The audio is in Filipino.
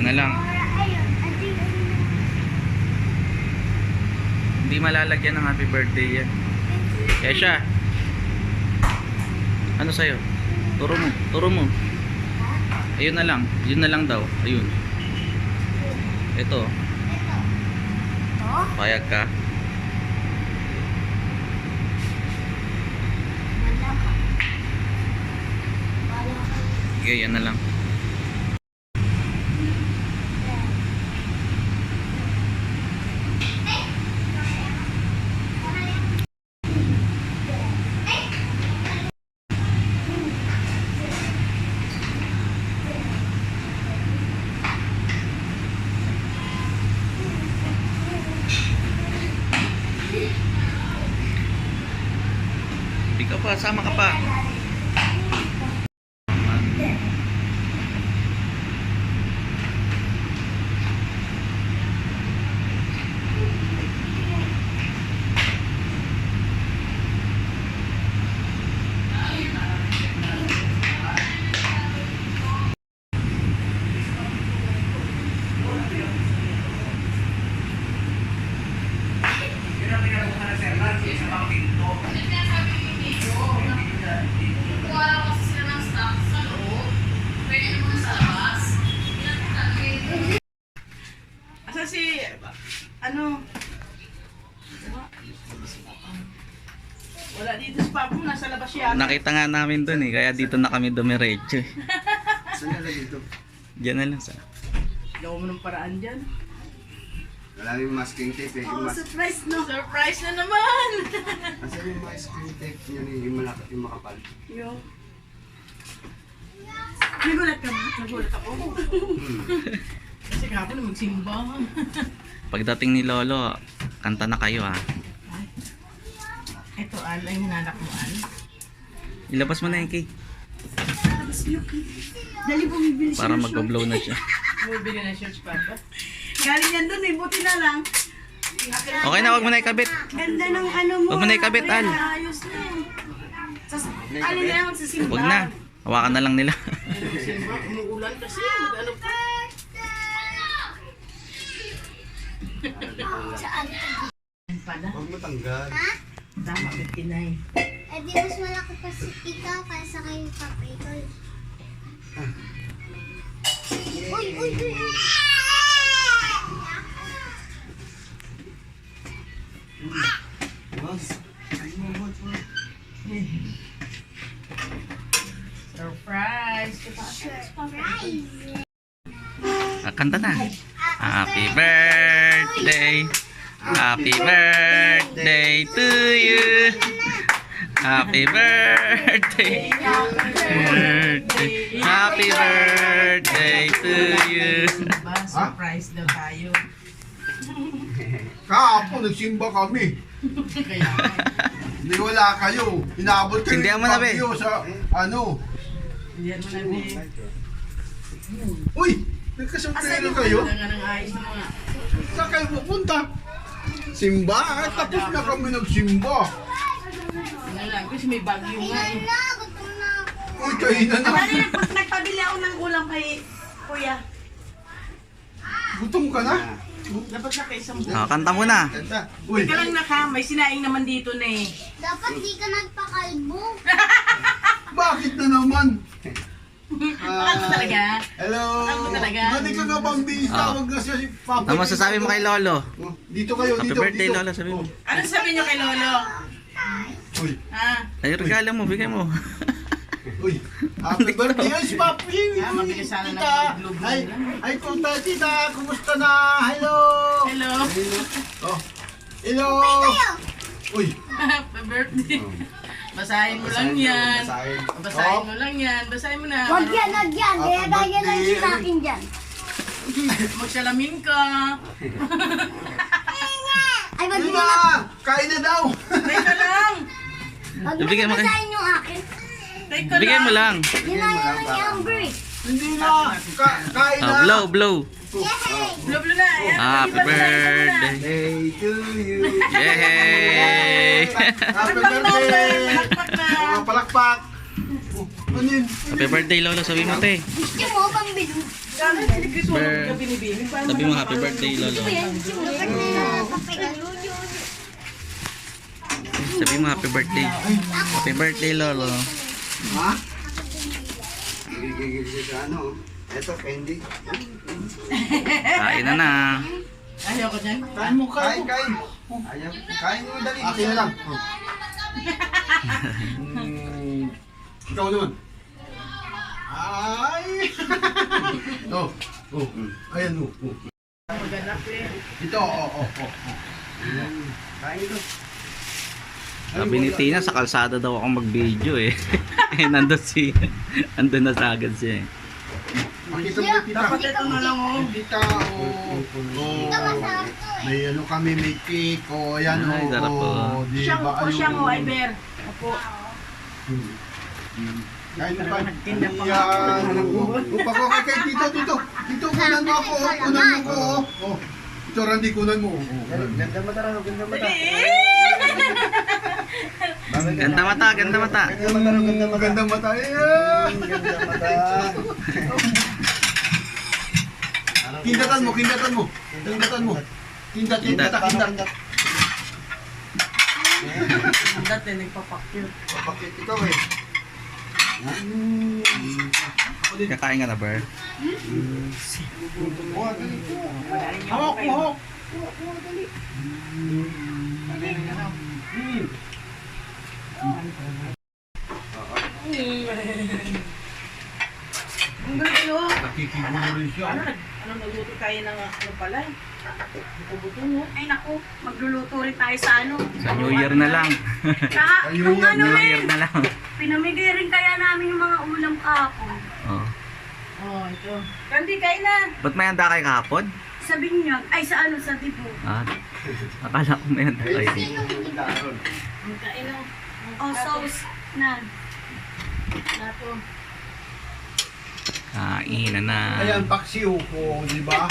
Yan na lang. Hindi malalagyan ng happy birthday yan. Kesha, ano sa'yo? Turo mo, turo mo. Ayun na lang, yun na lang daw. Ayun. Ito. Payag ka? Okay, yan na lang. Hindi ka pa, sama ka pa. Asa si, ano? Wala dito si Papa mo, nasa labas siya. Nakita nga namin dun kaya dito na kami dumiretso Saan na dito? Diyan na lang sa. Gawa mo ng paraan dyan. Wala yung masking tape eh. Yung Surprise no? Surprise na naman! Asan yung masking tape niya yung malaki, yung makapal? Yo. Nagulat ka ba? Nagulat ako. Kasi kahapon magsimba. Pagdating ni Lolo, kanta na kayo ha. Ito Al, ay hinanak mo Al. Ilabas mo na yung cake Dali bumibili para mag-blow na siya. Bumibili na shirts Papa. Galing yan dun eh, buti na lang. Okay na, wag mo na ikabit. Ganda ng ano mo. Wag mo na ikabit, Al. Ayos na yan. Alin na lang magsisimba. Wag na, hawakan na lang nila. Simba, umuulan kasi. Mag-ano pa. Pala. Huwag mo tanggal. Tama, 59. Eh di mas malaki pa si ikaw kaysa kay Papa ito. Uy, uy, uy, uy. Surprise! Surprise! Kanta na. Happy birthday. Happy birthday to you. Happy birthday. Happy birthday to you. Diba? Surprise daw tayo. Kahapon, nagsimba kami. Kaya Hindi wala kayo. Inaabot kayo Sindihan mo na, be. bagyo sa ano. hindi mo na di. Uy! Nagkasumplero kayo? Wala nga ng ayos na mga. Saan kayo pupunta? Simba? Ay, tapos na kami nagsimba. Ano lang, kasi may bagyo nga eh. Na, gutom na ako. Uy, kahinan na. Nagpabili ako ng ulam kay Kuya. Gutom ka na? Dapat na kay isang Oh, kanta mo na. Ganda. Uy, Teka lang naka, may sinaing naman dito na eh. Dapat di ka nagpakalbo. bakit na naman? Bakal mo talaga? Hello. Bakal mo talaga? Gani ka nga bang bis? Tawag na siya si Papa. Ano masasabi mo kay Lolo? Oh, dito kayo, Happy dito. birthday, dito. Lolo, sabi mo. Ano sabi niyo kay Lolo? Uy, Ha? Ay, regalo mo, bigay mo. uy. Happy birthday, ay si Papi. Ah, mabilis sana Tita. nag-glue-glue Ay, lang. ay, kunta, tita. Kumusta na? Hello. Hello. Oh. Hello. Uy. Happy birthday. Basahin mo lang yan. Basahin. Basahin Oh. mo lang yan. Basahin mo na. Wag yan, wag yan. Happy Kaya bagay lang birthday. sa akin dyan. Magsalamin ka. Ay, wag Yun mo na. na. Kain na daw. Teka lang. Wag mo Bigyan mo na kay- basahin yung akin. Teka Bigay mo lang. Yun na yung number eh. Hindi na. Kain na. Blow, blow. Yay! Blue na. Ayan. Happy Iba na, iba na. birthday. Day to you. Yay! Happy Palakpak na. birthday. Palakpak na. Mga palakpak. Ano yun? Happy birthday, Lolo. Sabi mo, te. Gusto mo pambilo? Sabi mo, happy birthday, Lolo. Sabi mo, happy birthday. Happy birthday, Lolo. Ha? Gigigil siya sa ano. Ito, candy. Kain na na. Ayaw ko dyan. Kain mo, kain mo. Kain. Ayaw. Kain mo dali. Akin na lang. Ikaw naman. Ay! Oh. Oh. Ayan oh. Oh. Ito, oh. Kain ito. Sabi ni Tina, sa kalsada daw ako mag-video eh. Eh, nandun na sa agad siya eh. Makita mo tita. Dapat ito na lang oh. Tita, may ano kami, may cake, ayan Ay, sarap po. Di ba, Siyang o, Iber. Opo. Kain na kain. Nagtinda pa. Yan. Upa ko kay Tito. Tito, kunan mo ako. Kunan mo ko. Oh. Ito, Randy, kunan mo. Ganda mata raw, ganda mata. Ganda mata, ganda mata. Ganda mata. Ayan. Ganda mata. Kindatan mo. Kindat. Ang dati, nagpapakyut. Bakit ikaw eh? Kakain ka na, Ber? Hawak mo. Ang galing oh. Nakikigulo rin siya. Ano nagluto tayo ng ano pala? Buto-buto no? Ay naku, magluluto rin tayo sa ano. Sa New Year na lang. Saka, New kung Year ano New rin, Year na lang. pinamigay rin kaya namin yung mga ulam kahapon. Oh. Oh, ito. Kandi kain na. Ba't may handa kay kahapon? Sa binyag, ay sa ano, sa dibo. Ah, akala ko may handa kayo. Ang kain oh. O sauce na. Nato. Kain na na. Ayan, paksiw ko, di ba?